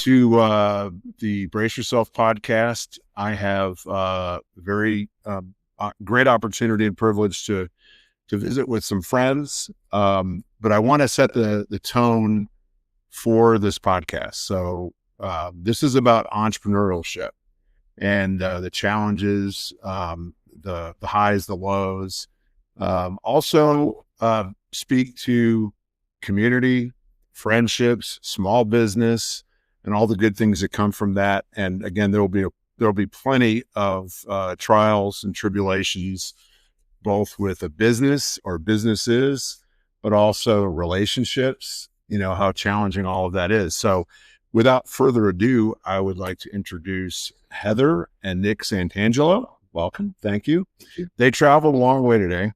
to the Brace Yourself podcast. I have very great opportunity and privilege to visit with some friends, but I want to set the tone for this podcast. So this is about entrepreneurship and the challenges, the highs, the lows. Also speak to community, friendships, small business, and all the good things that come from that. And again, there'll be plenty of trials and tribulations, both with a business or businesses, but also relationships, how challenging all of that is. So without further ado, I would like to introduce Heather and Nick Santangelo. Welcome. Thank you. They traveled a long way today.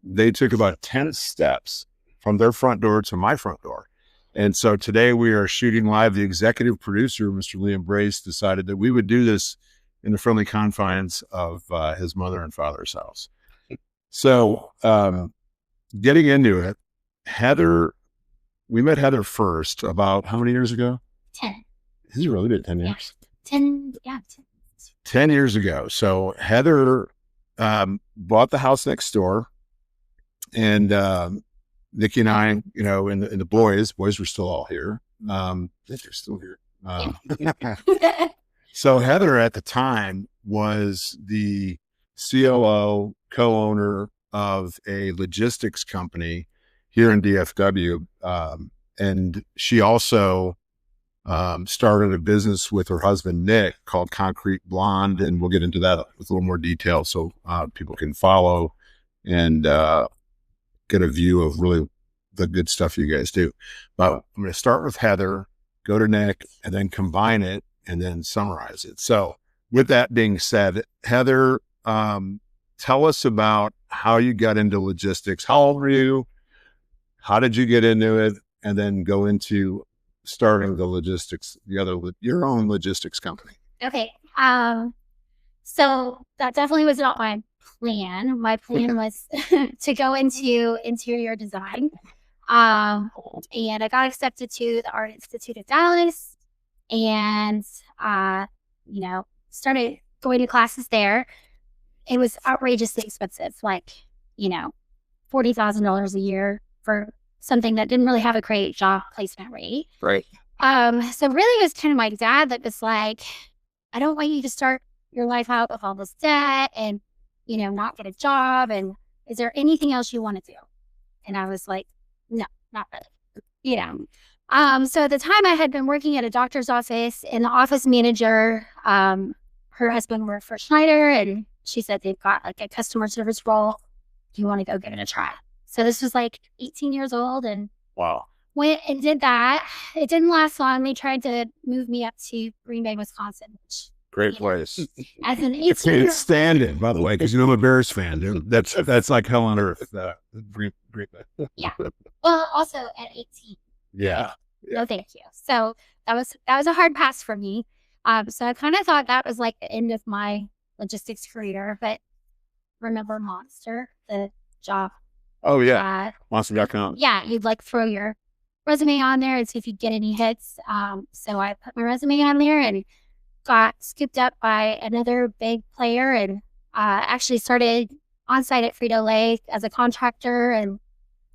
They took about 10 steps from their front door to my front door. And so today we are shooting live. The executive producer, Mr. Liam Brace, decided that we would do this in the friendly confines of his mother and father's house. So getting into it, Heather, we met Heather first about how many years ago? 10. Has it really been 10 years? 10. 10 years ago. So Heather bought the house next door, and Nikki and I, and the boys were still all here. I think they're still here. So Heather at the time was the COO, co-owner of a logistics company here in DFW. And she also started a business with her husband, Nick, called Concrete Blonde. And we'll get into that with a little more detail so people can follow and get a view of really the good stuff you guys do. But I'm going to start with Heather, go to Nick, and then combine it and then summarize it. So with that being said, Heather, tell us about how you got into logistics. How old were you? How did you get into it? And then go into starting the logistics, your own logistics company. Okay. So that definitely was not my plan. My plan was to go into interior design. And I got accepted to the Art Institute of Dallas and, started going to classes there. It was outrageously expensive, like, $40,000 a year for something that didn't really have a great job placement rate. Right. So really it was kind of my dad that was like, I don't want you to start your life out with all this debt and, not get a job. And is there anything else you want to do? And I was like, no, not really. So at the time I had been working at a doctor's office, and the office manager, her husband worked for Schneider, and she said they've got like a customer service role. Do you want to go give it a try? So this was like 18 years old, and wow, went and did that. It didn't last long. They tried to move me up to Green Bay, Wisconsin, which great place. As an 18 Can't stand it, by the way, because I'm a Bears fan. Dude. That's like hell on earth. Green Bay. Yeah. Well, also at 18. Yeah. No, thank you. So that was a hard pass for me. So I kind of thought that was like the end of my logistics career. But remember Monster, the job? Oh yeah, Monster.com. Yeah, you'd like throw your resume on there and see if you get any hits. So I put my resume on there and got scooped up by another big player, and actually started on site at Frito-Lay as a contractor, and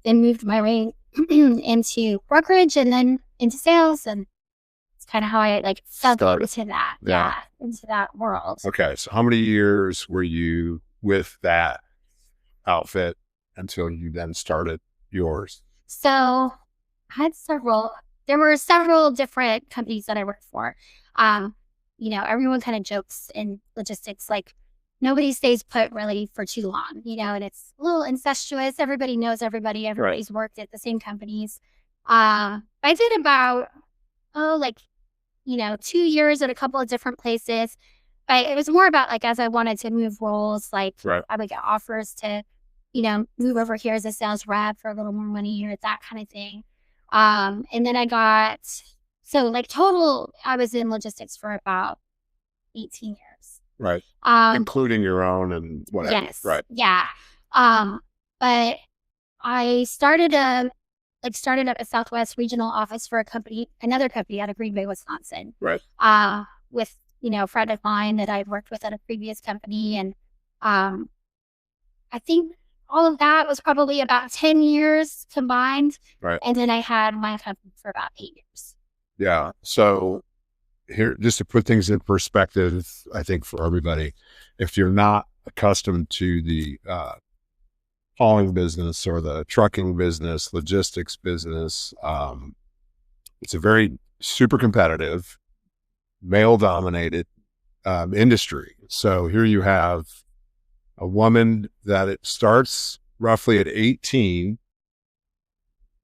then moved my way into brokerage and then into sales. And it's kind of how I fell into that. Yeah, into that world. Okay. So how many years were you with that outfit until you then started yours? So I had there were several different companies that I worked for. Everyone kind of jokes in logistics, like nobody stays put really for too long, and it's a little incestuous. Everybody knows everybody. Everybody's worked at the same companies. I did about, 2 years at a couple of different places. But it was more about as I wanted to move roles, I would get offers to, move over here as a sales rep for a little more money or that kind of thing. And then I got, total, I was in logistics for about 18 years. Right. Including your own and whatever. Yes. Right. Yeah. But I started like started up a Southwest regional office for another company out of Green Bay, Wisconsin. Right. With, a friend of mine that I'd worked with at a previous company. And I think all of that was probably about 10 years combined. Right. And then I had my company for about 8 years. Yeah. So here, just to put things in perspective, I think for everybody, if you're not accustomed to the hauling business or the trucking business, logistics business, it's a very super competitive, male dominated industry. So here you have a woman that it starts roughly at 18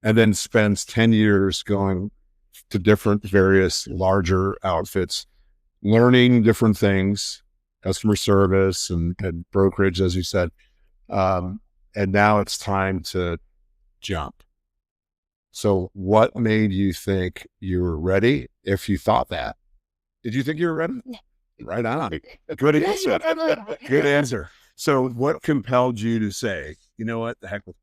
and then spends 10 years going to different various larger outfits, learning different things, customer service and brokerage, as you said. And now it's time to jump. So what made you think you were ready? If you thought that, did you think you were ready? No. Right on. Good answer. Good answer. So what compelled you to say, you know what, the heck with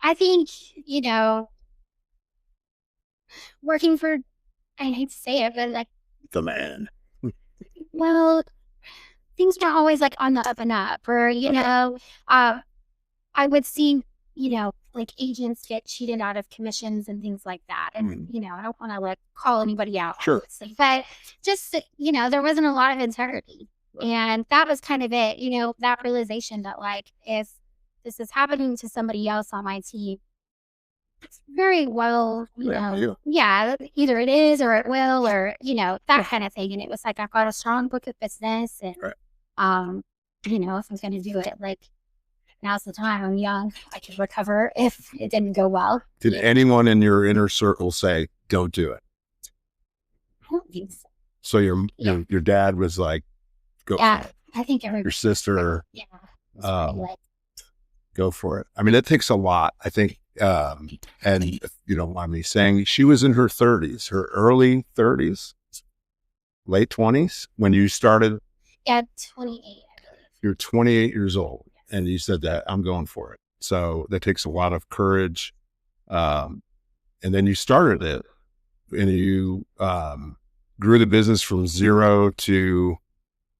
I think, working for, I hate to say it, but like, the man? well, things weren't always like on the up and up, or, I would see, like agents get cheated out of commissions and things like that. And, I don't want to like call anybody out, Sure. obviously, but just, there wasn't a lot of integrity. Right. And that was kind of it, that realization that like, if this is happening to somebody else on my team, it's very well, yeah, either it is or it will, or, that kind of thing. And it was like, I've got a strong book of business and, right. If I'm going to do it, like, now's the time. I'm young. I could recover if it didn't go well. Did anyone in your inner circle say, don't do it? I don't think so. So your dad was like, go for it. I think everybody. Your sister, like, go for it. I mean, it takes a lot, I think. And if you don't mind me saying, she was in her 30s, her early 30s, late 20s when you started. Yeah, 28. You're 28 years old. And you said that I'm going for it. So that takes a lot of courage. And then you started it and you grew the business from zero to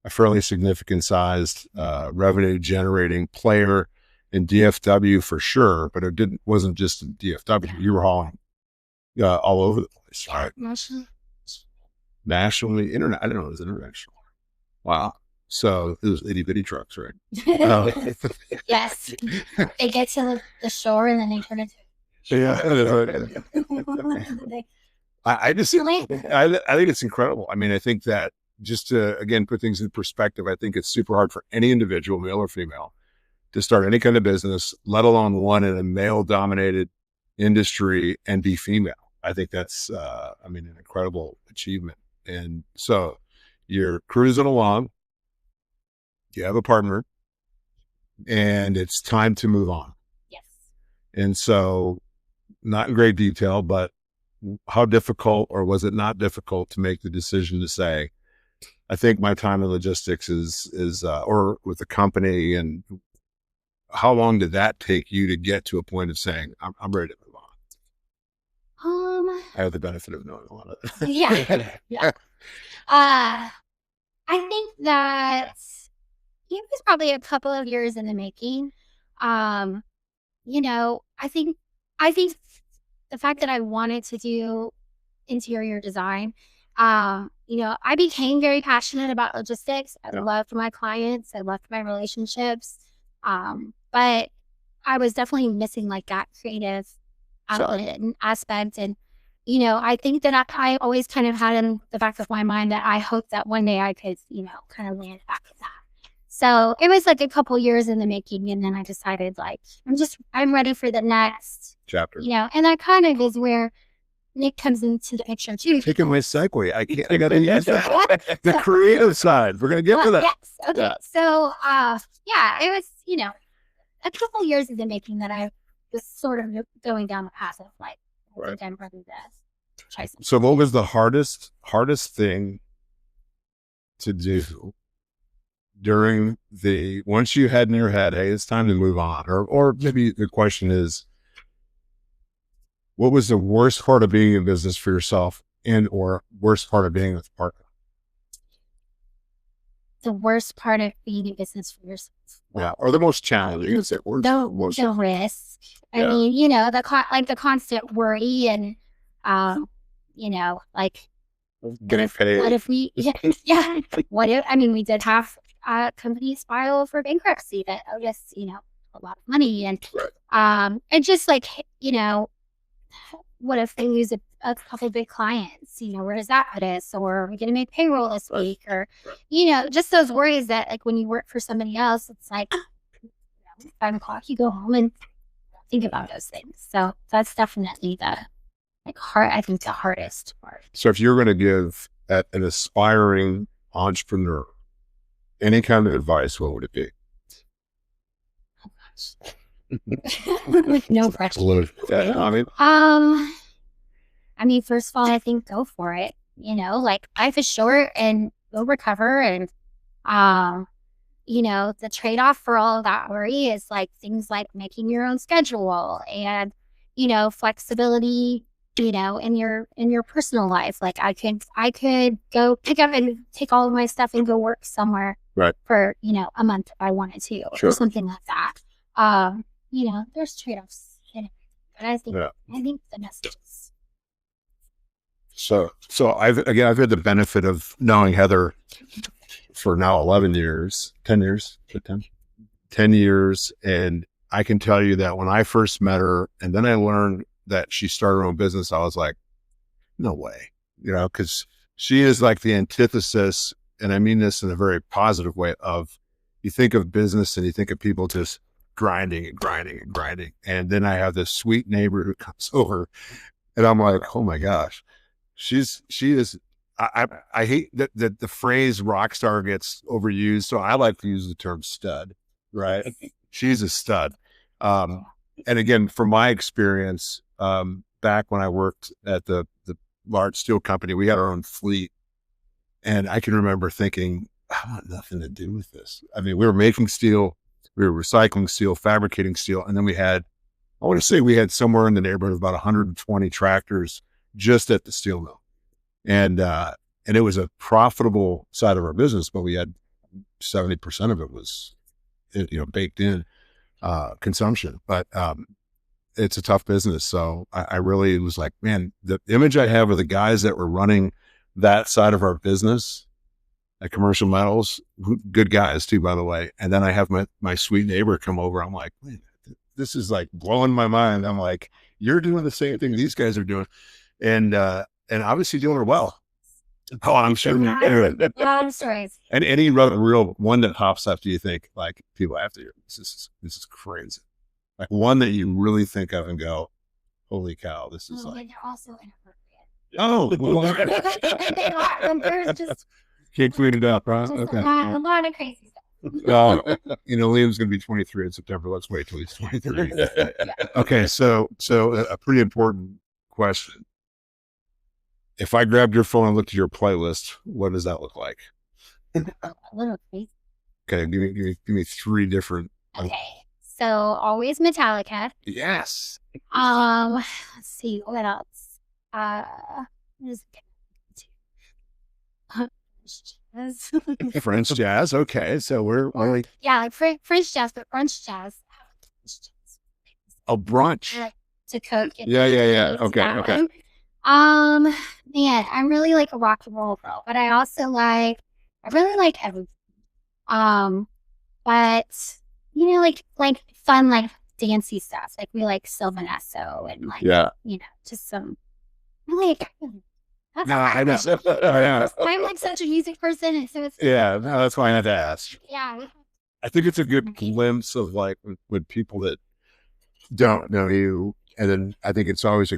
a fairly significant sized revenue generating player in DFW for sure. But it wasn't just in DFW. You were hauling all over the place, right? Nationally, internet. I didn't know it was international. Wow. So it was itty bitty trucks, right? Yes. They get to the shore and then they turn into. Yeah. I think it's incredible. I mean, I think that just to, again, put things in perspective, I think it's super hard for any individual, male or female, to start any kind of business, let alone one in a male dominated industry and be female. I think that's, an incredible achievement. And so you're cruising along. You have a partner and it's time to move on. Yes. And so not in great detail, but how difficult, or was it not difficult to make the decision to say, I think my time in logistics is or with the company, and how long did that take you to get to a point of saying, I'm ready to move on? I have the benefit of knowing a lot of it. Yeah. I think that it was probably a couple of years in the making. I think the fact that I wanted to do interior design, I became very passionate about logistics. I loved my clients. I loved my relationships. But I was definitely missing like that creative outlet and aspect. And, I think that I always kind of had in the back of my mind that I hoped that one day I could, kind of land back at that. So it was like a couple years in the making, and then I decided like, I'm ready for the next chapter, and that kind of is where Nick comes into the picture too. Taking my segue. I got the creative side. We're going to get to that. Yes. Okay. Yeah. So, it was, a couple years in the making that I was sort of going down the path of like, I think I'm ready to try something. So what was the hardest thing to do during once you had in your head, hey, it's time to move on, or maybe the question is, what was the worst part of being in business for yourself, and or worst part of being with a partner? The worst part of being in business for yourself. Yeah, or the most challenging. The risk. I mean, the constant worry and, like Getting paid. What if we? Yeah. What if? I mean, we did have companies file for bankruptcy that owed us, a lot of money, and and just like what if they lose a couple big clients? Where does that put us? Or are we going to make payroll this week? Or, just those worries that like when you work for somebody else, it's like 5 o'clock, you go home and think about those things. So that's definitely I think the hardest part. So if you're going to give an aspiring entrepreneur any kind of advice, what would it be? No pressure. I mean, first of all, I think go for it. Like life is short, and go recover. And the trade-off for all of that worry is like things like making your own schedule and flexibility, in your personal life. Like I could go pick up and take all of my stuff and go work somewhere for a month if I wanted to, or something like that. There's trade-offs in it, but I think the message is. So I've had the benefit of knowing Heather for now 11 years, 10 years, 10 years. And I can tell you that when I first met her, and then I learned that she started her own business, I was like, no way, because she is like the antithesis. And I mean this in a very positive way of, you think of business and you think of people just grinding and grinding and grinding. And then I have this sweet neighbor who comes over, and I'm like, oh my gosh, she is, I hate that the phrase rock star gets overused. So I like to use the term stud, right? She's a stud. And again, from my experience, back when I worked at the large steel company, we had our own fleet. And I can remember thinking, I want nothing to do with this. I mean, we were making steel, we were recycling steel, fabricating steel. And then I want to say we had somewhere in the neighborhood of about 120 tractors just at the steel mill. And it was a profitable side of our business, but we had 70% of it was, baked in consumption. But it's a tough business. So I really was like, man, the image I have of the guys that were running that side of our business at Commercial Metals, good guys too, by the way. And then I have my sweet neighbor come over. I'm like, man, this is like blowing my mind. I'm like, you're doing the same thing these guys are doing. And obviously doing it well. Oh, I'm sure. I'm sorry. And any real one that pops up, do you think like people after you? This is crazy. Like one that you really think of and go, holy cow, this is like. They're also inappropriate. Oh, They are. There's just can't clean it up, right? Okay. A lot of crazy stuff. Liam's going to be 23 in September. Let's wait till he's 23. Okay, so a pretty important question. If I grabbed your phone and looked at your playlist, what does that look like? A little crazy. Okay, give me 3 different. Okay, so always Metallica. Yes. Let's see what else. French jazz. Okay, so we're like French jazz, but brunch jazz. Oh, brunch. To cook. Yeah. Okay. Man, I'm really like a rock and roll girl, but I really like everything. But like fun, like dancey stuff. Like we like Sylvanesso and just some. I know. I'm like such a music person, so it's that's why I had to ask. Yeah. I think it's a good glimpse of like when people that don't know you, and then I think it's always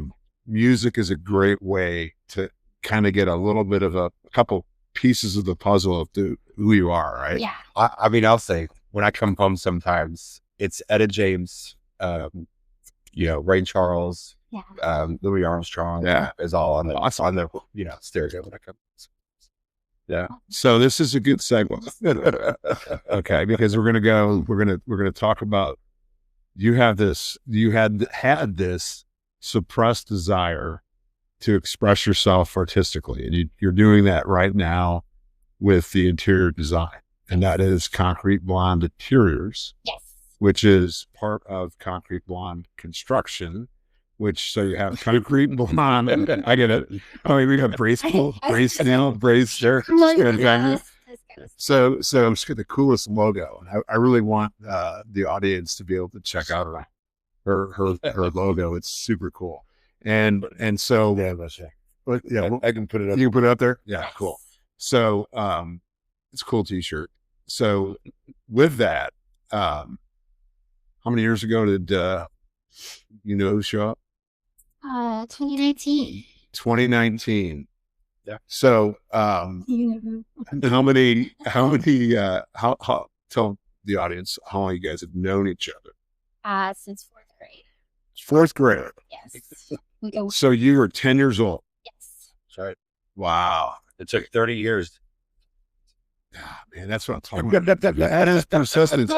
music is a great way to kind of get a little bit of a couple pieces of the puzzle of who you are, right? Yeah. I mean, I'll say when I come home sometimes it's Etta James, Ray Charles, Louis Armstrong, is all on the stereo when I come. Yeah. So this is a good segue. Okay, because we're gonna talk about you had this suppressed desire to express yourself artistically, and you're doing that right now with the interior design, and that is Concrete Blonde Interiors, Yes. which is part of Concrete Blonde Construction. So you have Concrete Blonde. I get it. Oh, we got brace now, brace there. So it's got the coolest logo, and I really want the audience to be able to check out her logo. It's super cool, and so I can put it up. you can put it up there. Yeah, cool. So it's a cool T-shirt. So with that, how many years ago did show up? 2019. 2019. Yeah. So how tell the audience how long you guys have known each other? Since fourth grade. Fourth grade. Yes. So you were 10 years old. Yes. That's right. Wow. It took 30 years. Ah, man, that's what I'm talking about. That is persistence.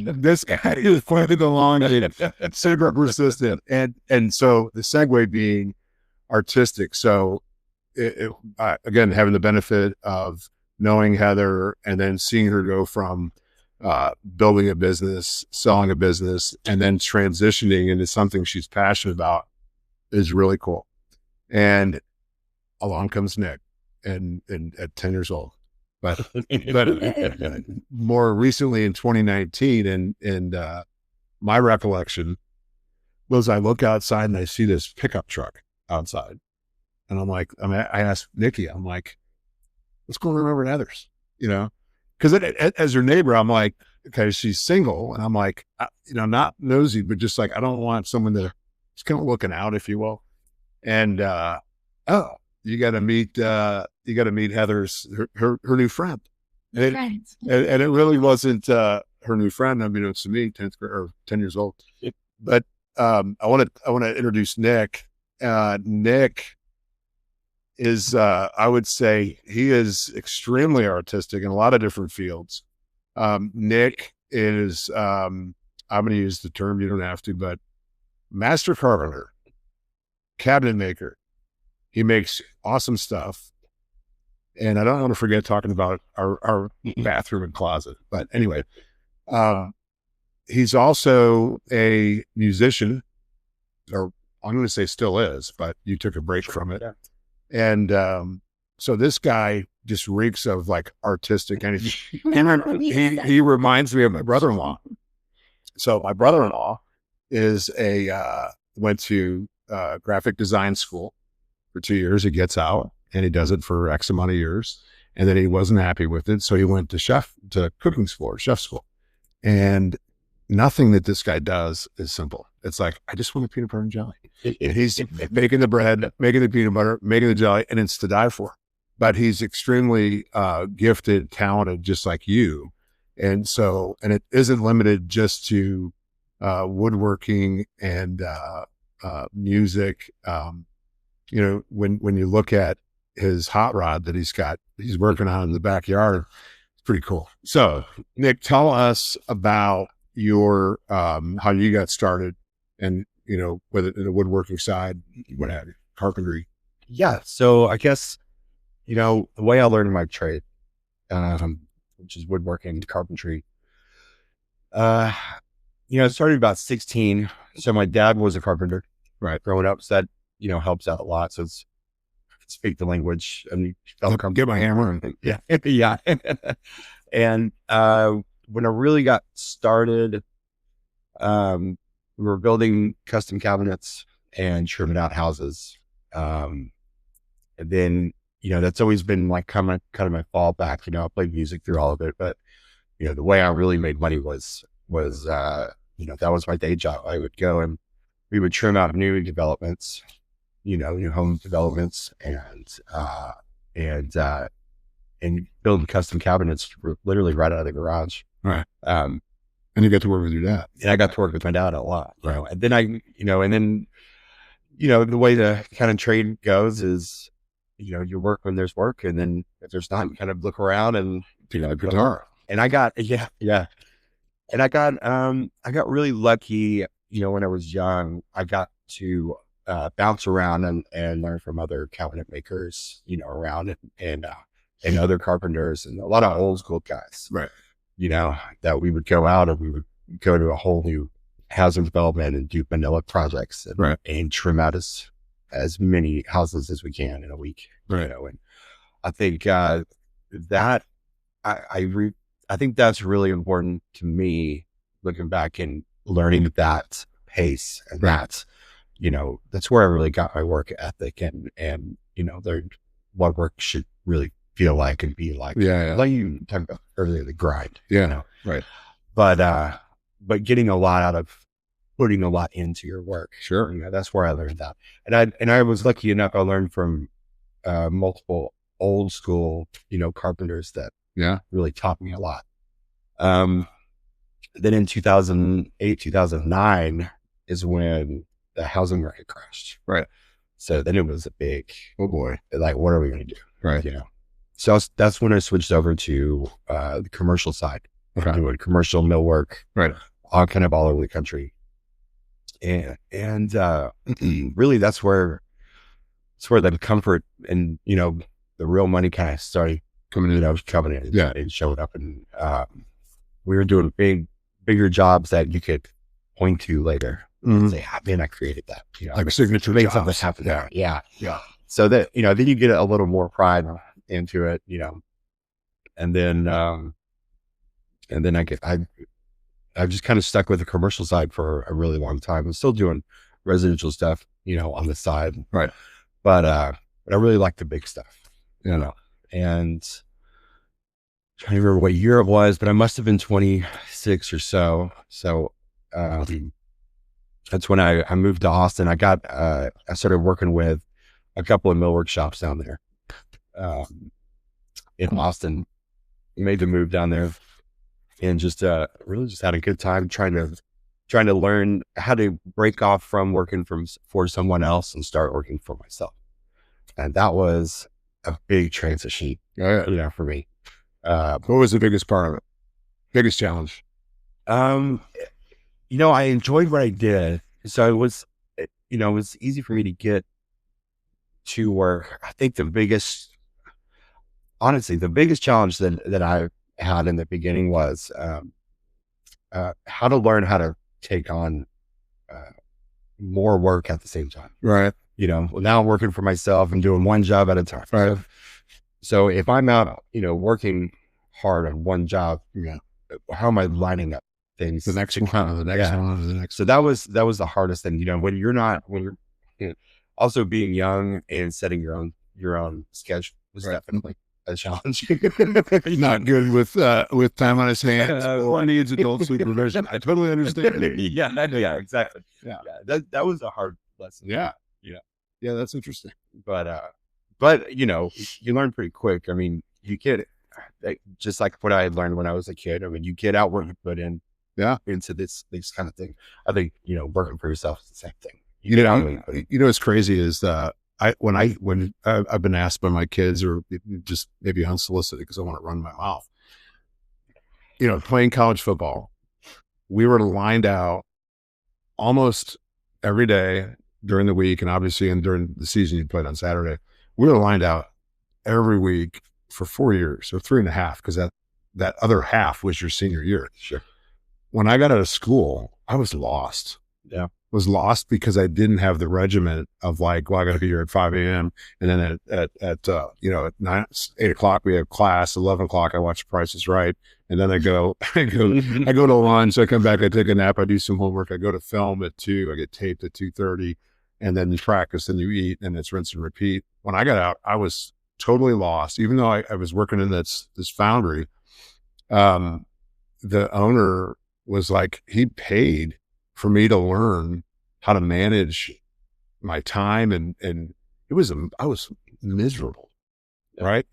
This guy is playing the long game. Super persistent. And so the segue being artistic. So again, having the benefit of knowing Heather and then seeing her go from building a business, selling a business, and then transitioning into something she's passionate about is really cool. And along comes Nick, and at 10 years old. But more recently in 2019, and my recollection was I look outside and I see this pickup truck outside, and I'm like, I asked Nikki, I'm like, what's going on over at Heather's? Because as her neighbor, I'm like, okay, she's single, and I'm like, not nosy, but just like I don't want someone to just kind of looking out, if you will. And you got to meet Heather's her new friend, and it really wasn't her new friend. I mean, it's me, 10 years old. But I want to introduce Nick. Nick is I would say he is extremely artistic in a lot of different fields. Nick is I'm going to use the term, you don't have to, but master carpenter, cabinet maker. He makes awesome stuff. And I don't want to forget talking about our bathroom and closet. But anyway, he's also a musician, or I'm going to say still is, but you took a break from it. Yeah. And so this guy just reeks of like artistic energy. He reminds me of my brother-in-law. So my brother-in-law went to graphic design school for 2 years. He gets out and he does it for X amount of years. And then he wasn't happy with it. So he went to cooking school, chef school. And nothing that this guy does is simple. It's like, I just want a peanut butter and jelly. And he's making the bread, making the peanut butter, making the jelly, and it's to die for. But he's extremely gifted, talented, just like you. And it isn't limited just to woodworking and music. When you look at his hot rod that he's working on in the backyard, it's pretty cool. So Nick, tell us about your how you got started, and whether in the woodworking side, what have you, carpentry. Yeah. So I guess, the way I learned my trade, which is woodworking, carpentry, it started about 16. So my dad was a carpenter, Right. growing up. So that, helps out a lot. So it's, I can speak the language. I mean, Get my hammer. yeah. Yeah. And when I really got started, we were building custom cabinets and trimming out houses. And then, that's always been like kind of my fallback. I played music through all of it, but the way I really made money was that was my day job. I would go and we would trim out new developments, new home developments, and build custom cabinets literally right out of the garage. Right. And you get to work with your dad. And I got to work with my dad a lot. Right. And then the way the kind of trade goes is, you work when there's work, and then if there's not, you kind of look around and guitar. And I got and I got really lucky. When I was young, I got to bounce around and learn from other cabinet makers, around and other carpenters and a lot of old school guys, Right. That we would go out and we would go to a whole new housing development and do vanilla projects and trim out as many houses as we can in a week, Right. And I think that I think that's really important to me, looking back and learning that pace and that's where I really got my work ethic and what work should really feel like and be like. Yeah. Like you talked about earlier, the grind. Yeah. Right. But getting a lot out of putting a lot into your work. Sure. That's where I learned that. And I was lucky enough, I learned from multiple old school, carpenters that really taught me a lot. Then in 2008, 2009 is when the housing market crashed. Right. So then it was a big, oh boy, like, what are we going to do? Right. So that's when I switched over to the commercial side. Okay. Doing commercial millwork. Right. All over the country. And really that's where the comfort and, the real money kind of started coming in. And showed up, and we were doing bigger jobs that you could point to later and say, man, I created that, like signature made jobs. something happen there. Yeah. So that, then you get a little more pride into it, and then I just kind of stuck with the commercial side for a really long time. I'm still doing residential stuff, on the side. Right. But I really like the big stuff, and I'm trying to remember what year it was, but I must have been 26 or so. So, that's when I moved to Austin. I started working with a couple of millwork shops down there, in Austin. Made the move down there. And just really just had a good time trying to learn how to break off from working for someone else and start working for myself. And that was a big transition, for me. What was the biggest part of it? Biggest challenge? I enjoyed what I did. So it was easy for me to get to work. I think the biggest challenge that I had in the beginning was how to learn how to take on more work at the same time. Right. Now I'm working for myself and doing one job at a time. Right. So if I'm out, working hard on one job, how am I lining up things? The next one, the next. So that was the hardest thing, when you're also being young and setting your own schedule was definitely a challenge. Not good with time on his hands. Or needs adult supervision. I totally understand. Yeah, exactly. Yeah. That was a hard lesson. Yeah, that's interesting. But you learn pretty quick. I mean, you get just like what I learned when I was a kid. I mean, you get out what you put in. Yeah. Into this kind of thing. I think working for yourself is the same thing. What's crazy is when I've been asked by my kids, or just maybe unsolicited because I want to run my mouth, playing college football, we were lined out almost every day during the week. And obviously, and during the season you played on Saturday, we were lined out every week for 4 years or 3.5, because that other half was your senior year. Sure. When I got out of school, I was lost. Yeah. Was lost because I didn't have the regiment of I got to be here at 5 a.m. And then at 8 o'clock, we have class. 11 o'clock, I watch Price is Right. And then I go to lunch. I come back, I take a nap. I do some homework. I go to film at 2. I get taped at 2:30, and then you practice and you eat, and it's rinse and repeat. When I got out, I was totally lost, even though I was working in this foundry. The owner was like, he paid for me to learn how to manage my time, and I was miserable. Yeah. Right.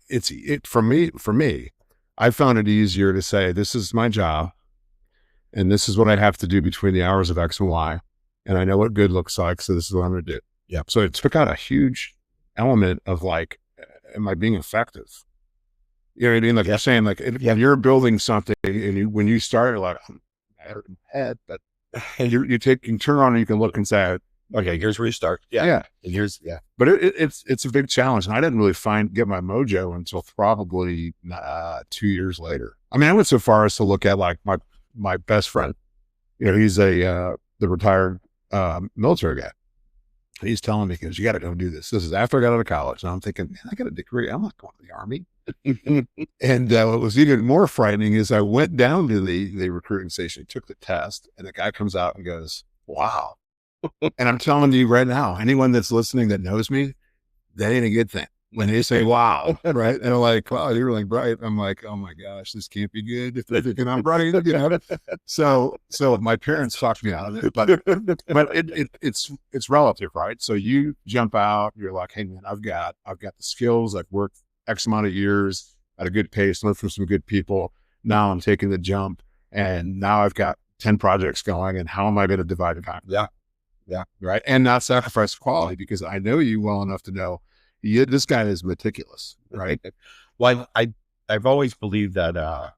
For me, I found it easier to say, this is my job and this is what I have to do between the hours of X and Y. And I know what good looks like. So this is what I'm going to do. Yeah. So it took out a huge element of am I being effective? You know what I mean? Like you're saying, like if you're building something and when you start, you're like, I hurt my head, but you can turn on and you can look and say, okay, here's where you start. Yeah. And here's, But it's a big challenge. And I didn't really get my mojo until probably 2 years later. I mean, I went so far as to look at like my best friend, you know, he's the retired military guy. He's telling me, because you got to go do this. This is after I got out of college. And I'm thinking, man, I got a degree. I'm not going to the Army. And what was even more frightening is I went down to the recruiting station, took the test, and the guy comes out and goes, wow. And I'm telling you right now, anyone that's listening that knows me, that ain't a good thing. When they say, wow, right? And I'm like, wow, you're really bright. I'm like, oh my gosh, this can't be good if they're thinking I'm bright, you know? So my parents talked me out of it, but it's relative, right? So you jump out, you're like, hey man, I've got the skills. I've worked X amount of years at a good pace, learned from some good people. Now I'm taking the jump, and now I've got 10 projects going, and how am I going to divide the time? Yeah. Right. And not sacrifice quality, because I know you well enough to know this guy is meticulous, right? Well, I've always believed that the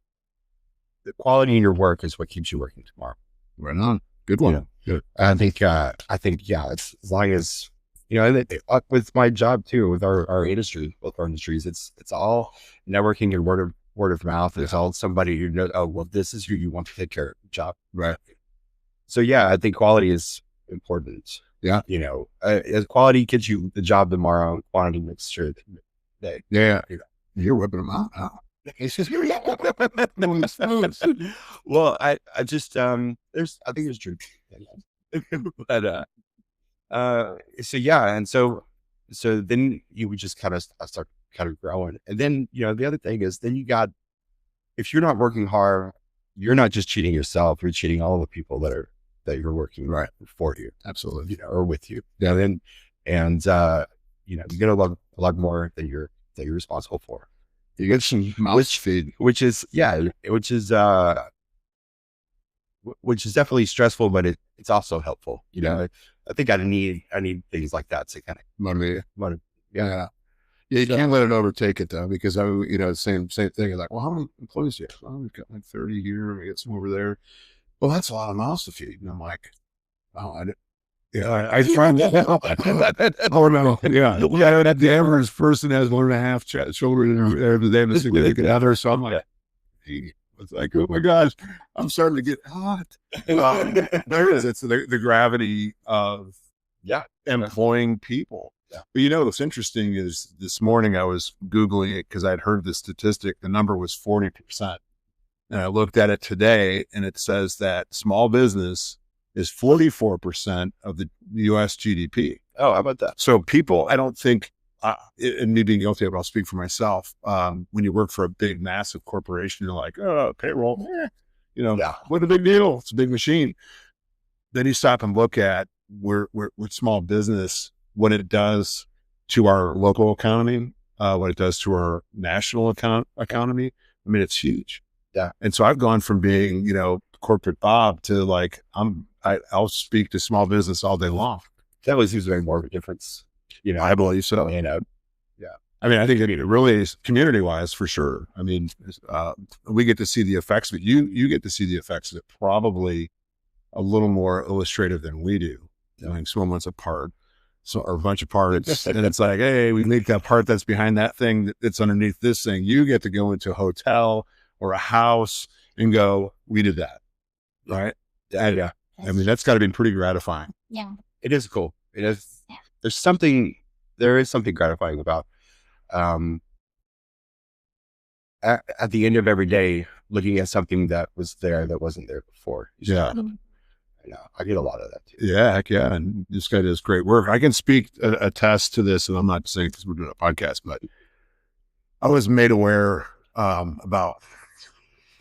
quality in your work is what keeps you working tomorrow. Right on. Good one. Good. I think, yeah, it's as long as, you know, with my job too, with our industry, both our industries, it's all networking and word of mouth. It's all somebody you know, oh, well, this is who you want to take care of the job. Right. So yeah, I think quality is important. Yeah. You know, quality gets you the job tomorrow. Quantity makes sure that yeah. You're whipping them out now. It's just, well, I just, I think there's truth. But, so yeah. And so then you would just kind of start kind of growing. And then, you know, the other thing is then if you're not working hard, you're not just cheating yourself, you're cheating all the people that you're working for you. Absolutely. You know, or with you. Yeah. Then, and, you know, you get a lot more that you're responsible for. You get some mouth feed, which is definitely stressful, but it's also helpful. You know, I think I need things like that to kind of motivate. Yeah. You can't let it overtake it though, because you know, same thing. Like, well, how many employees do you have? Well, we've got like 30 here. We got some over there. Well, that's a lot of mouths to feed. And I'm like, oh, I find that. Oh no, yeah. The average person has 1.5 children. They have a significant other. So I'm like, it's like, oh my gosh, I'm starting to get hot. There it is. It's the gravity of employing people. Yeah. But you know, what's interesting is this morning I was Googling it because I'd heard the statistic. The number was 40%. And I looked at it today and it says that small business is 44% of the U.S. GDP. Oh, how about that? So people, I don't think, and me being guilty of it, I'll speak for myself. When you work for a big, massive corporation, you're like, oh, payroll, you know, what a big deal. It's a big machine. Then you stop and look at where small business, what it does to our local economy, what it does to our national economy. I mean, it's huge. Yeah. And so I've gone from being, you know, corporate Bob to like, I'll speak to small business all day long. That was usually more of a difference. You know, I believe so. You know, I mean, I think it really is community wise for sure. I mean, we get to see the effects, but you get to see the effects of it probably a little more illustrative than we do. Doing 12 months apart. So, or a bunch of parts. And it's like, hey, we need that part that's behind that thing that's underneath this thing. You get to go into a hotel or a house and go, we did that. Right. Yeah. I mean, that's got to be pretty gratifying. Yeah. It is cool. It is. Yeah. There is something gratifying about, at the end of every day, looking at something that was there that wasn't there before. Yeah. I get a lot of that too. Yeah, heck yeah. And this guy does great work. I can attest to this, and I'm not saying because we're doing a podcast, but I was made aware about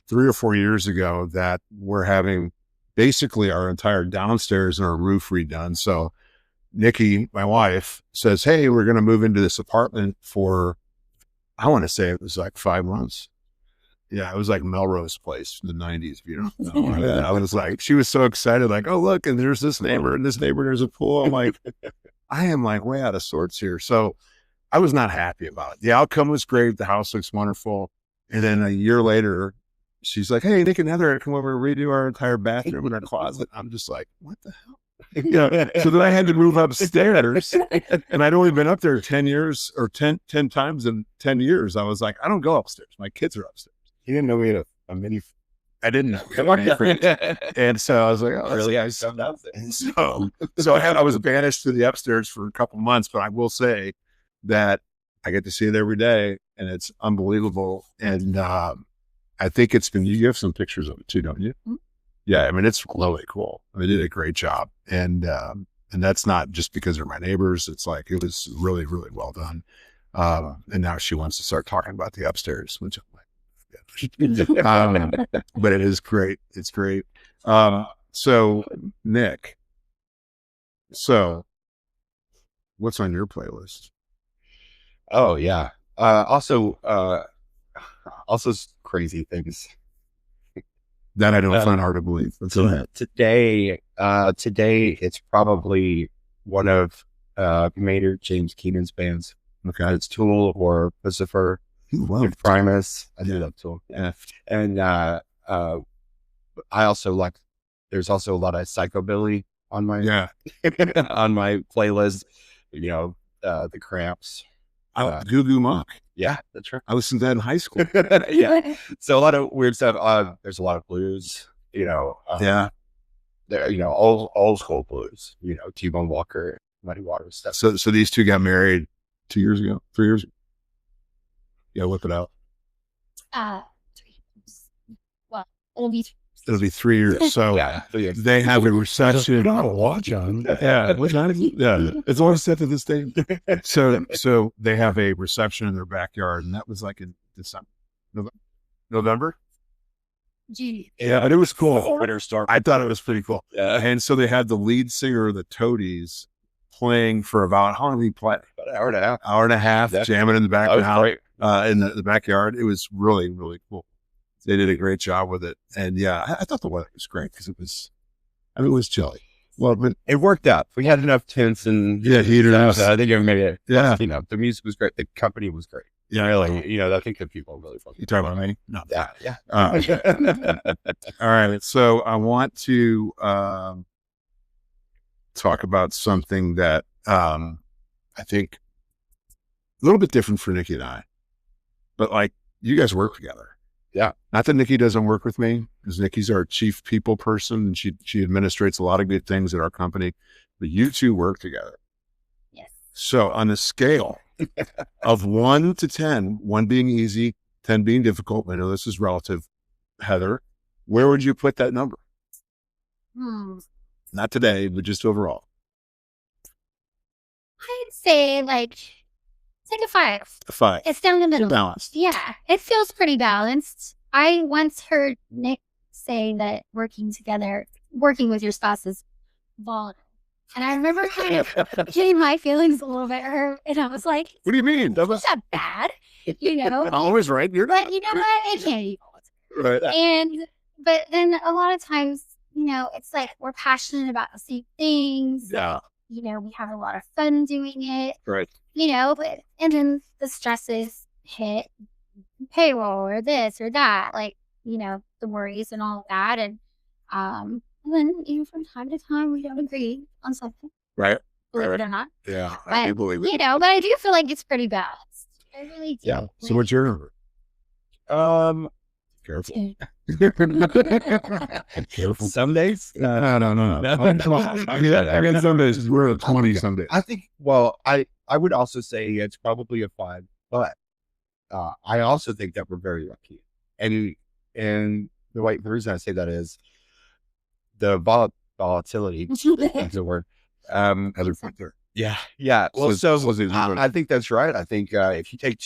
3 or 4 years ago that we're having basically our entire downstairs and our roof redone. So Nikki, my wife, says, hey, we're going to move into this apartment for, I want to say it was like 5 months. Yeah, it was like Melrose Place in the 90s, if you don't know. I was like, she was so excited, like, oh, look, and there's this neighbor, and this neighbor, there's a pool. I'm like, I am like way out of sorts here. So I was not happy about it. The outcome was great. The house looks wonderful. And then a year later, she's like, "Hey, Nick and Heather, come over and redo our entire bathroom and our closet." I'm just like, "What the hell?" So then I had to move upstairs, and I'd only been up there 10 years or 10 times in 10 years. I was like, I don't go upstairs. My kids are upstairs. You didn't know we had a mini. I didn't know. And so I was like, oh, Really, I found out. and so I was banished to the upstairs for a couple months, but I will say that I get to see it every day, and it's unbelievable. And I think you have some pictures of it too, don't you? Mm-hmm. Yeah, I mean, it's really cool. They did a great job. And that's not just because they're my neighbors. It's like, it was really, really well done. And now she wants to start talking about the upstairs, which I'm like, but it is great. It's great. So Nick, what's on your playlist? Oh yeah. Also crazy things. That I don't find hard to believe. Today it's probably one of Maynard James Keenan's bands. Okay. It's Tool or Lucifer, Primus. I do love Tool. Yeah. And I also like. There's also a lot of psychobilly on my on my playlist. The Cramps. Goo Goo Muck. Yeah, that's right. I listened to that in high school. Yeah. So a lot of weird stuff. There's a lot of blues, Yeah. There, old school blues, T-Bone Walker, Muddy Waters stuff. So these two got married 2 years ago, 3 years ago. Yeah, whip it out. 3 years. Well, it'll be 3 years. So yeah. they have a reception. Not a watch on. Yeah, it's all set to this day. So they have a reception in their backyard, and that was like in December, November. Gee. Yeah, and it was cool. Winter Storm. I thought it was pretty cool. Yeah. And so they had the lead singer of the Toadies playing for about, how long did he play? About an hour and a half. Hour and a half, jamming in the back of the house, Great. in the backyard. It was really, really cool. They did a great job with it. And yeah, I thought the weather was great because it was chilly. Well, but It worked out. We had enough tents and heaters. I think it made it. Yeah. The music was great. The company was great. Yeah. Really, I think the people really fun. You talking about me? No. Yeah. All right. So I want to talk about something that I think a little bit different for Nikki and I, but like, you guys work together. Yeah. Not that Nikki doesn't work with me, because Nikki's our chief people person, and she administrates a lot of good things at our company, but you two work together. Yes. So on a scale of 1 to 10, 1 being easy, 10 being difficult, I know this is relative, Heather, where would you put that number? Not today, but just overall. I'd say it's like a 5. A 5. It's down the middle. Balanced. Yeah, it feels pretty balanced. I once heard Nick say that working with your spouse is volatile. And I remember kind of getting my feelings a little bit hurt. And I was like, What do you mean? it's not bad, I'm always right. You're not. But you know what? It can't be volatile. Right. But then a lot of times, it's like we're passionate about the same things. Yeah. We have a lot of fun doing it. Right. And then the stresses hit, payroll or this or that, the worries and all of that. And then, from time to time, we don't agree on something. Right. Believe it or not. Yeah. But, I can't believe it. but I do feel like it's pretty balanced. I really do. Yeah. So what's your number? Careful. Careful. Some days. No. Come on. I mean, some days we're at 20 some days. I think. Well, I would also say it's probably a 5, but I also think that we're very lucky, and the reason I say that is the volatility. That's a word. Other point there. Yeah. Well, I I think that's right. I think if you take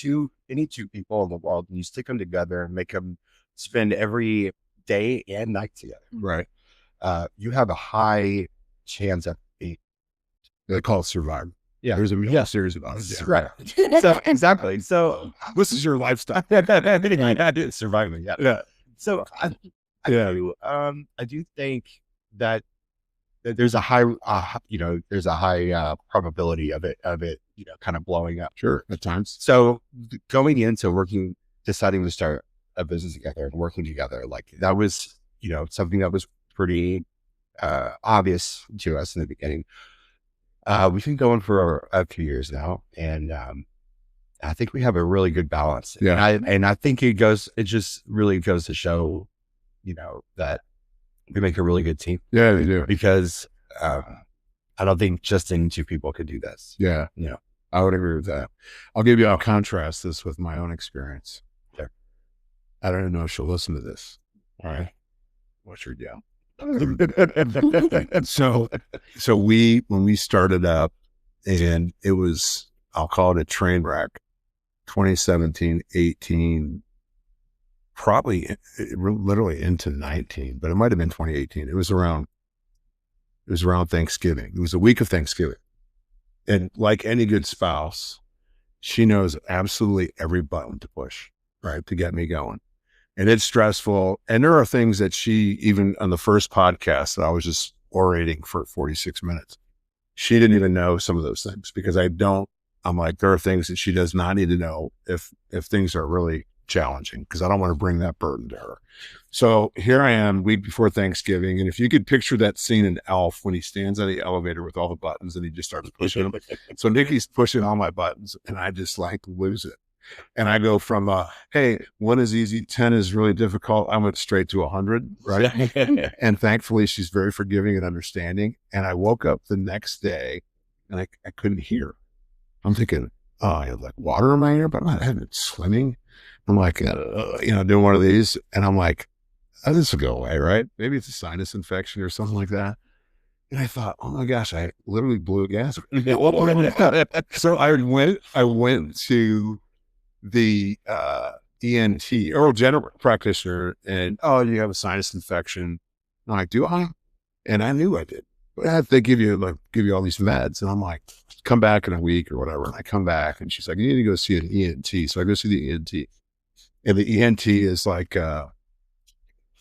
any two people in the world and you stick them together and make them spend every day and night together, right. You have a high chance of being. They call it Survivor. Yeah. There's a series about it. Yeah. Right. So exactly. So This is your lifestyle. surviving. Yeah. Yeah. So I do think that there's a high, probability of it kind of blowing up. Sure. At times. So going into deciding to start a business together and working together, like that was, something that was pretty obvious to us in the beginning. We've been going for a few years now, and I think we have a really good balance. Yeah. And I think it just really goes to show, that we make a really good team. Yeah, they do. Because I don't think just any two people could do this. Yeah. I would agree with that. I'll contrast this with my own experience. Sure. I don't even know if she'll listen to this. All right. What's your deal? So when we started up, and it was, I'll call it a train wreck, 2017, 18, probably literally into 19, but it might've been 2018. It was around Thanksgiving. It was a week of Thanksgiving. And like any good spouse, she knows absolutely every button to push, right, to get me going. And it's stressful. And there are things that she, even on the first podcast that I was just orating for 46 minutes, she didn't even know some of those things because I'm like, there are things that she does not need to know if things are really challenging, because I don't want to bring that burden to her. So here I am, week before Thanksgiving. And if you could picture that scene in Elf when he stands on the elevator with all the buttons and he just starts pushing them. So Nikki's pushing all my buttons and I just like lose it. And I go from, hey, 1 is easy, 10 is really difficult. I went straight to 100, right? And thankfully she's very forgiving and understanding. And I woke up the next day and I couldn't hear. I'm thinking, I had like water in my ear, but I haven't been swimming. I'm like, doing one of these. And I'm like, this will go away, right? Maybe it's a sinus infection or something like that. And I thought, oh my gosh, I literally blew a gas. So I went to the ENT, oral general practitioner, and you have a sinus infection. I'm like, do I? And I knew I did. But they give you all these meds, and I'm like, come back in a week or whatever. And I come back, and she's like, you need to go see an ENT. So I go see the ENT, and the ENT is like,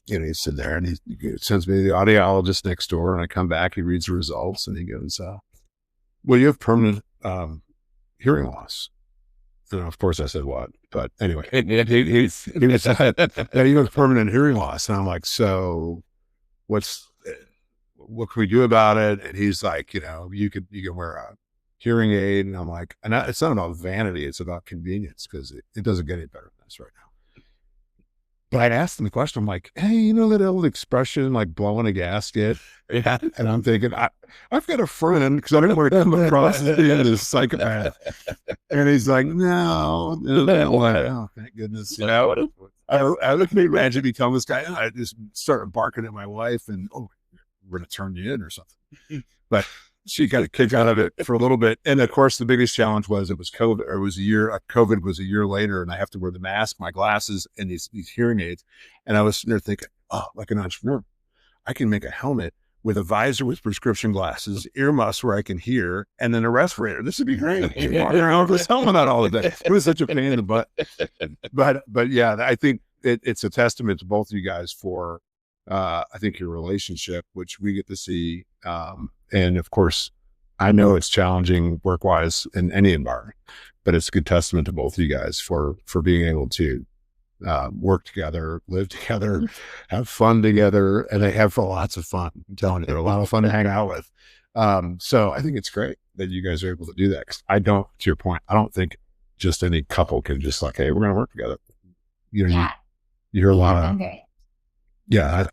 he's sitting there, and he sends me to the audiologist next door, and I come back, he reads the results, and he goes, well, you have permanent hearing loss. And of course I said, what? But anyway, he said, you have permanent hearing loss. And I'm like, so what can we do about it? And he's like, you can wear a hearing aid. And I'm like, and it's not about vanity. It's about convenience, because it doesn't get any better than this right now. But I'd asked him the question. I'm like, hey, that old expression, like blowing a gasket? Yeah. And I'm thinking, I've got a friend, because I don't know where to come across this psychopath. And he's like, no. Oh, thank goodness. I look at me, imagine me telling this guy, I just started barking at my wife and, we're going to turn you in or something. But she got a kick out of it for a little bit. And of course, the biggest challenge was it was COVID. It was COVID was a year later, and I have to wear the mask, my glasses, and these hearing aids. And I was sitting there thinking, like an entrepreneur, I can make a helmet with a visor with prescription glasses, earmuffs where I can hear, and then a respirator. This would be great. Walking around with this helmet on all the day. It was such a pain in the butt. But yeah, I think it's a testament to both of you guys for, I think, your relationship, which we get to see. And of course, I know it's challenging work-wise in any environment, but it's a good testament to both of you guys for being able to work together, live together, have fun together, and they have lots of fun. I'm telling you, they're a lot of fun to hang out with. So I think it's great that you guys are able to do that. 'Cause to your point, I don't think just any couple can just like, hey, we're going to work together. You hear a lot of,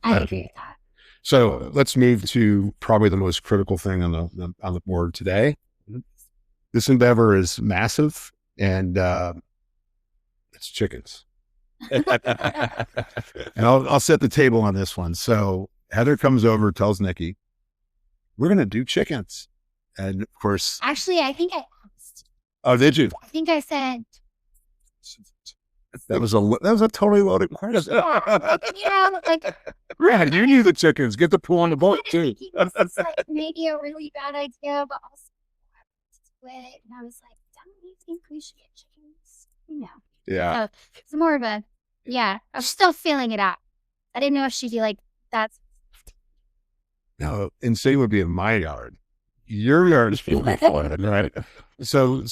I agree with that. So let's move to probably the most critical thing on the board today. This endeavor is massive, and it's chickens. And I'll set the table on this one. So Heather comes over, tells Nikki, we're going to do chickens. And of course, Actually, I think I asked. Oh, did you? I think I said, That was a totally loaded question. like, Brad, you knew the chickens. Get the pool on the boat too. it's like maybe a really bad idea, but also I wanted to do it. And I was like, don't you think we should get chickens? Yeah. So it's more of a, I'm still feeling it out. I didn't know if she'd be like, that's. No, insane would be in my yard. your yard is flooded, right? So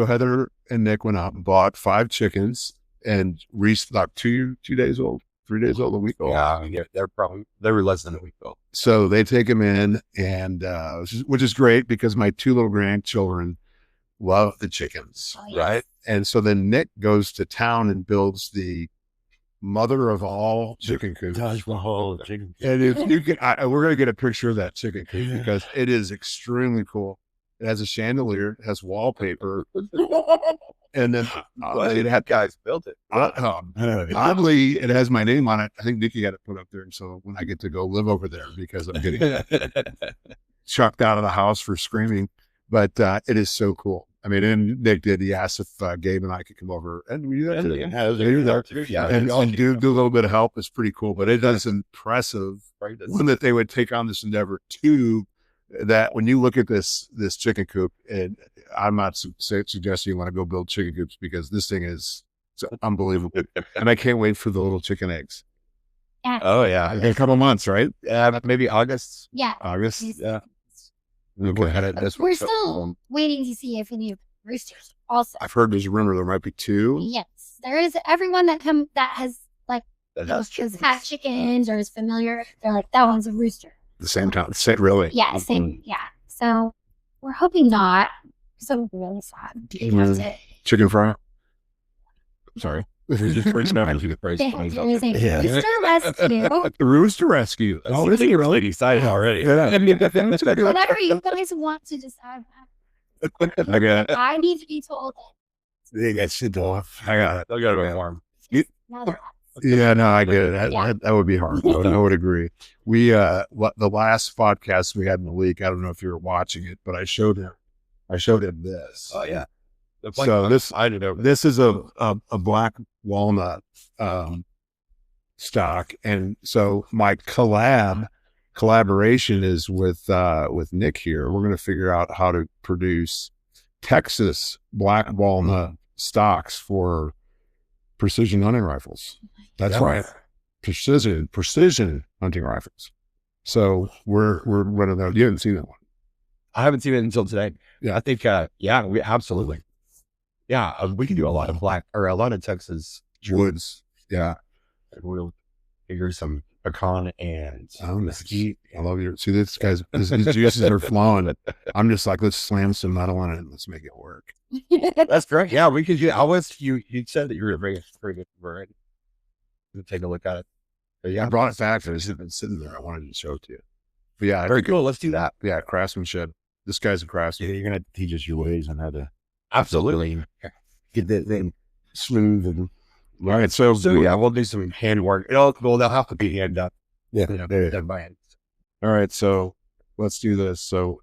Heather and Nick went out and bought 5 chickens and restocked 2 days old, 3 days old, a week old. Yeah, they were less than a week old. So they take them in, and which is great because my 2 little grandchildren love the chickens, Oh, yes. right? And so then Nick goes to town and builds the mother of all chicken coops. Taj Mahal chicken. And if you can, we're going to get a picture of that chicken coop because it is extremely cool. It has a chandelier, it has wallpaper, and then It had guys built it. oddly, it has my name on it. I think Nikki had it put up there, and so when I get to go live over there because I'm getting chucked out of the house for screaming, but it is so cool. I mean, and Nick did. He asked if Gabe and I could come over, and we do that today. Yeah, and do a little bit of help. It's pretty cool, but it is impressive. One, that they would take on this endeavor. 2, that when you look at this chicken coop, and I'm not suggesting you want to go build chicken coops because this thing is unbelievable, and I can't wait for the little chicken eggs. Yeah. Oh yeah, In a couple months, right? maybe August. Yeah. August. Yeah. Okay. We're still waiting to see if any roosters also. I've heard there's a rumor there might be 2. Yes. There is everyone that has like That has has had chickens or is familiar. They're like, that one's a rooster. The same time. Really? Yeah, same. Yeah. So we're hoping not. So really sad. That's it. Chicken fry. Sorry. There is a rooster rescue. Rooster rescue. Oh, this is really excited already. Whatever you guys want to decide. I got it. I need to be told They got shit off. I got it. They'll go to warm. that. Yeah, no, I get it. Yeah. That would be hard. I would agree. We, the last podcast we had in the week, I don't know if you were watching it, but I showed him this. Oh yeah. So I don't know. this is a black walnut stock, and so my collaboration is with Nick here. We're going to figure out how to produce Texas black walnut stocks for precision hunting rifles. That's right, precision hunting rifles. So we're running those. You haven't seen that one? I haven't seen it until today. Yeah. I think we absolutely. Yeah, we can do a lot of a lot of Texas Woods. Yeah. We'll figure some pecan and mesquite. I love your. See, this guy's his juices are flowing. I'm just like, let's slam some metal on it and let's make it work. That's great. Yeah, we could do. You said that you were very good for it. We'll take a look at it. But yeah, I brought it back. It's been sitting there. I wanted to show it to you. But yeah, very cool. Let's do that. Yeah, craftsmanship. This guy's a craftsman. Yeah, you're gonna teach us your ways on how to absolutely get that thing smooth and right. So yeah, we'll do some handwork. They'll have to be hand up. Yeah, done by hand. All right, so let's do this. So,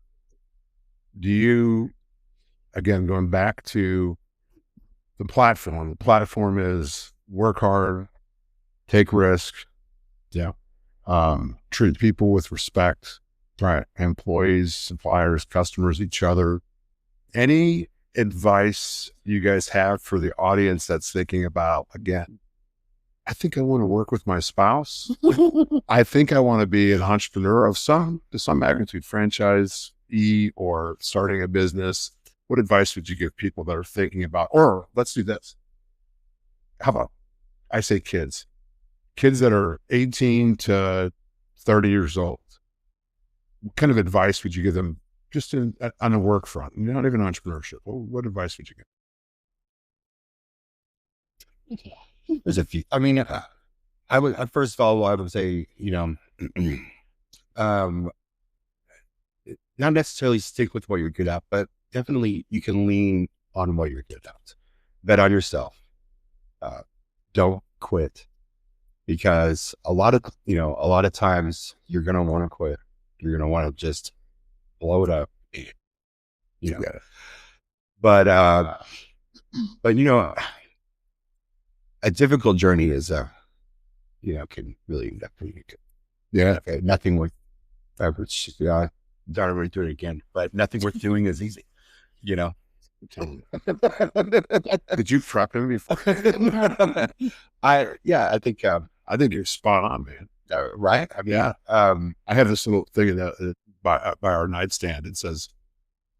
do you, again, going back to the platform? The platform is work hard, take risk, treat people with respect, right? Employees, suppliers, customers, each other. Any advice you guys have for the audience that's thinking about, again, I think I want to work with my spouse. I think I want to be an entrepreneur to some magnitude, franchisee or starting a business. What advice would you give people that are thinking about, or let's do this. How about, I say kids that are 18 to 30 years old. What kind of advice would you give them just on the work front, not even entrepreneurship? What advice would you give? There's a few. I mean, I would first of all, I would say, not necessarily stick with what you're good at, but definitely you can lean on what you're good at. Bet on yourself. Don't quit, because a lot of times you're gonna want to quit. You're gonna want to just blow it up. But a difficult journey is can really definitely. Yeah. Okay, nothing worth ever. Don't ever do it again. But nothing worth doing is easy. Did you prep him before? I think I think you're spot on, man. right. I mean, I have this little thing that by our nightstand. It says,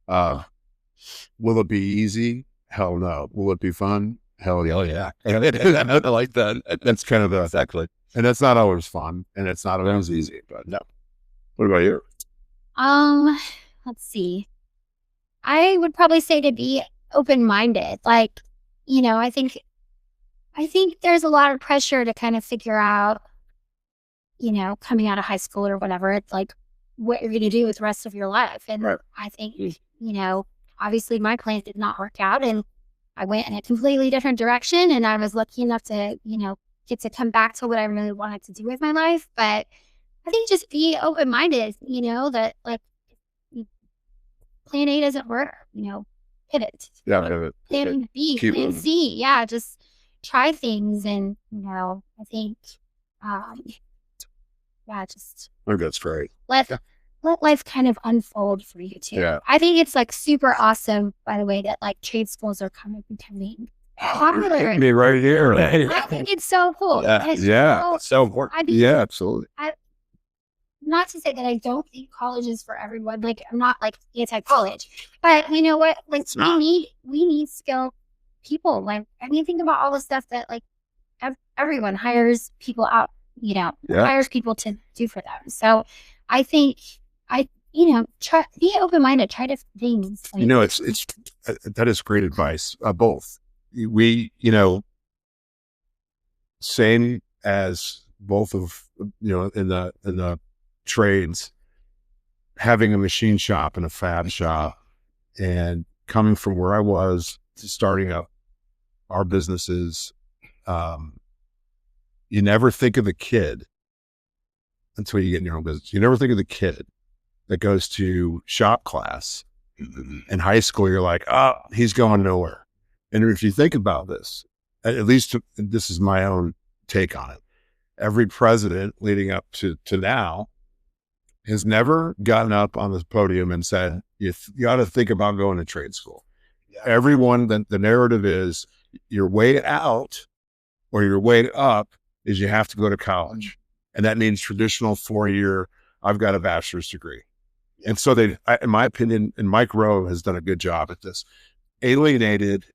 will it be easy? Hell no. Will it be fun? Hell yeah. Oh yeah. I like that. That's kind of the, Exactly. and it's not always fun and it's not always easy, but No. What about you? Let's see. I would probably say to be open-minded. Like, I think there's a lot of pressure to kind of figure out, coming out of high school or whatever, it's like what you're going to do with the rest of your life. And Right. I think, obviously my plan did not work out and I went in a completely different direction, and I was lucky enough to, get to come back to what I really wanted to do with my life. But I think just be open-minded, that like plan A doesn't work, pivot. Yeah. Plan B, Keep plan moving. C. Yeah, just try things. And, I think, just I think that's great. let Yeah. life kind of unfold for you too. Yeah. I think it's like super awesome, by the way, that like trade schools are kind of becoming popular. Me right here. I think it's so cool. Yeah. It's Yeah. so- It's so important. I mean, Yeah, absolutely. not to say that I don't think college is for everyone. Like, I'm not like anti-college, but you know what? Like, It's not. we need skilled people. Like, I mean, think about all the stuff that like everyone hires people out. Yeah. Hires people to do for them. So, I think try be open-minded. Try different things. Like, It's that is great advice. Both we, same as both of, in the trades, having a machine shop and a fab shop, and coming from where I was to starting up our businesses, you never think of the kid until you get in your own business. You never think of the kid that goes to shop class in high school. You're like, oh, he's going nowhere. And if you think about this, at least this is my own take on it. Every president leading up to now has never gotten up on the podium and said, you ought to think about going to trade school. Yeah. Everyone, the narrative is your way out or your way up is you have to go to college. And that means traditional 4-year, I've got a bachelor's degree. And so in my opinion, and Mike Rowe has done a good job at this, alienated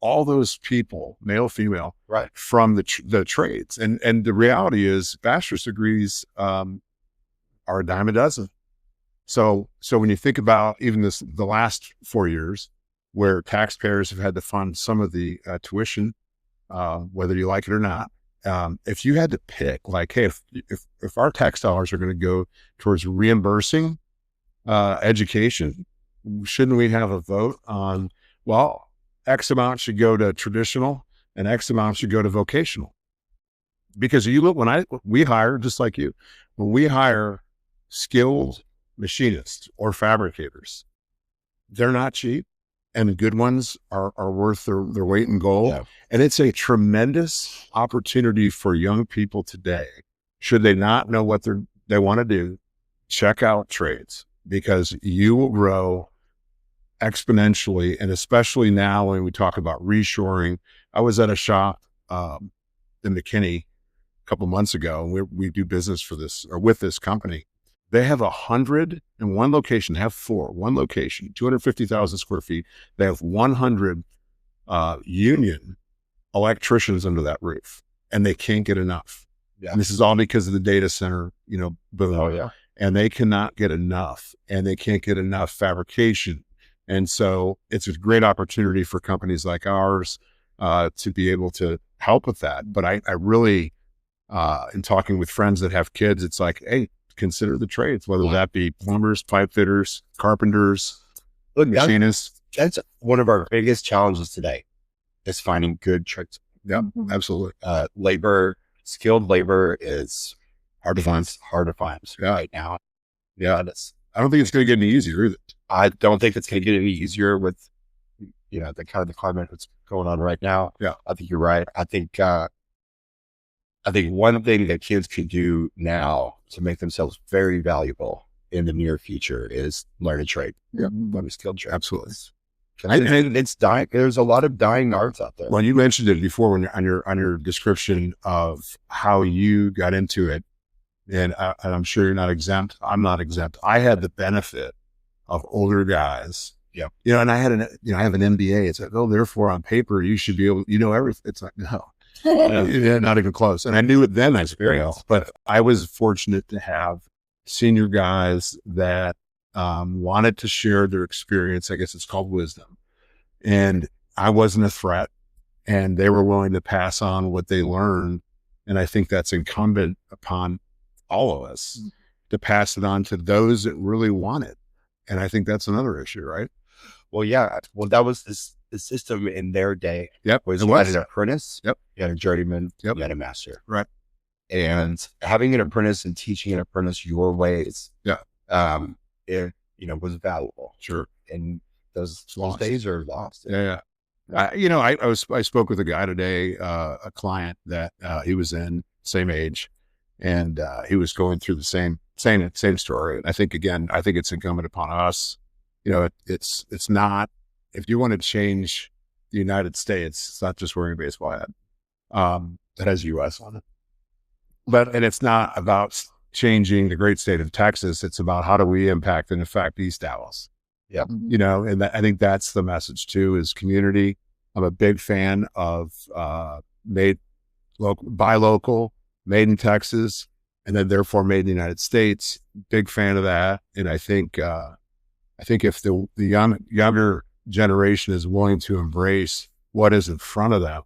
all those people, male, female, Right. from the trades. And the reality is bachelor's degrees are a dime a dozen. So when you think about even the last 4 years where taxpayers have had to fund some of the tuition, whether you like it or not, if you had to pick, like, hey, if our tax dollars are going to go towards reimbursing education, shouldn't we have a vote on, well, X amount should go to traditional and X amount should go to vocational? Because you look, we hire, just like you, when we hire skilled machinists or fabricators, they're not cheap, and the good ones are worth their weight in gold. Yeah. And it's a tremendous opportunity for young people today. Should they not know what they want to do, check out trades, because you will grow exponentially. And especially now when we talk about reshoring, I was at a shop in McKinney a couple months ago, and we do business for this or with this company. They have 100 in one location. They have one location, 250,000 square feet. They have 100 union electricians under that roof, and they can't get enough. Yeah. And this is all because of the data center, boom. Oh yeah. And they cannot get enough, and they can't get enough fabrication. And so it's a great opportunity for companies like ours to be able to help with that. But I really, in talking with friends that have kids, it's like, hey, consider the trades, whether that be plumbers, pipe fitters, carpenters, Look, machinists. that's one of our biggest challenges today, is finding good trades. Yeah, Mhm. absolutely. Skilled labor is hard to find Yeah. right now. Yeah, I don't think it's going to get any easier either. I don't think it's going to get any easier with, the kind of the climate that's going on right now. Yeah. I think you're right. I think one thing that kids can do now to make themselves very valuable in the near future is learn a trade. Yeah. Learn a skilled trade. Absolutely. And it's dying. There's a lot of dying arts out there. Well, you mentioned it before when on your description of how you got into it. and I'm sure you're not exempt. I'm not exempt. I had the benefit of older guys. Yep. And I have an MBA. It's like, oh, therefore on paper, you should be able, everything. It's like, no, not even close. And I knew it then, I experienced, but I was fortunate to have senior guys that wanted to share their experience. I guess it's called wisdom. And I wasn't a threat, and they were willing to pass on what they learned. And I think that's incumbent upon all of us to pass it on to those that really want it. And I think that's another issue, right? Well, yeah. Well, that was the system in their day. Yep. Was you had an apprentice. Yep. You had a journeyman. Yep. You had a master. Right. And having an apprentice and teaching an apprentice your ways. Yeah. It, was valuable. Sure. And those days are lost. Yeah. I spoke with a guy today, a client that he was in same age, and he was going through the same story. And I think it's incumbent upon us. It's not, if you want to change the United States, it's not just wearing a baseball hat that has US on it. And it's not about changing the great state of Texas. It's about how do we impact and affect East Dallas. Yeah. And I think that's the message too, is community. I'm a big fan of buy local, made in Texas, and then therefore made in the United States. Big fan of that. And I think if the younger generation is willing to embrace what is in front of them,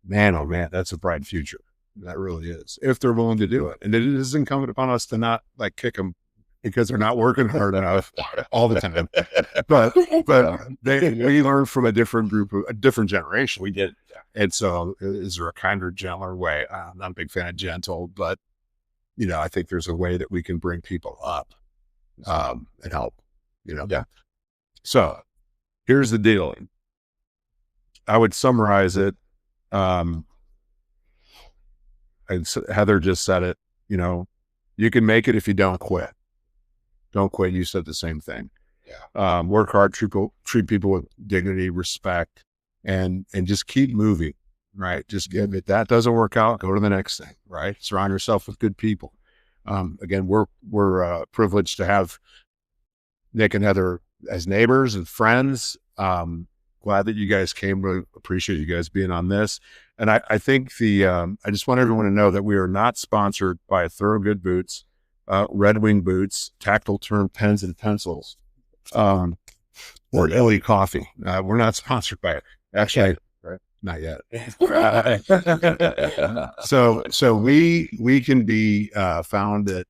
man, oh man, that's a bright future. That really is, if they're willing to do it. And it is incumbent upon us to not kick them because they're not working hard enough all the time. But we learn from a different generation. We did. And so is there a kinder, gentler way? I'm not a big fan of gentle, but I think there's a way that we can bring people up and help, Yeah. So here's the deal. I would summarize it. And Heather just said it, you can make it if you don't quit. Don't quit. You said the same thing. Yeah. Work hard, treat people with dignity, respect, and just keep moving, right? Just if that doesn't work out, go to the next thing, right? Surround yourself with good people. Again, we're privileged to have Nick and Heather as neighbors and friends. Glad that you guys came. Really appreciate you guys being on this. And I think I just want everyone to know that we are not sponsored by Thoroughgood Boots, Red Wing Boots, Tactile Turn Pens and Pencils, or Illy Coffee. We're not sponsored by it. Actually, right? Not yet. So we can be found at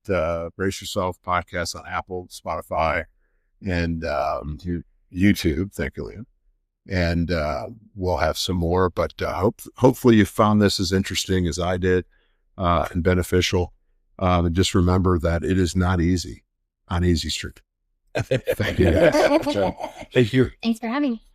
Brace Yourself Podcast on Apple, Spotify, and YouTube. Thank you, Liam. And we'll have some more, but hopefully you found this as interesting as I did and beneficial. And just remember that it is not easy on Easy Street. Thank you. Thank you. Thanks for having me.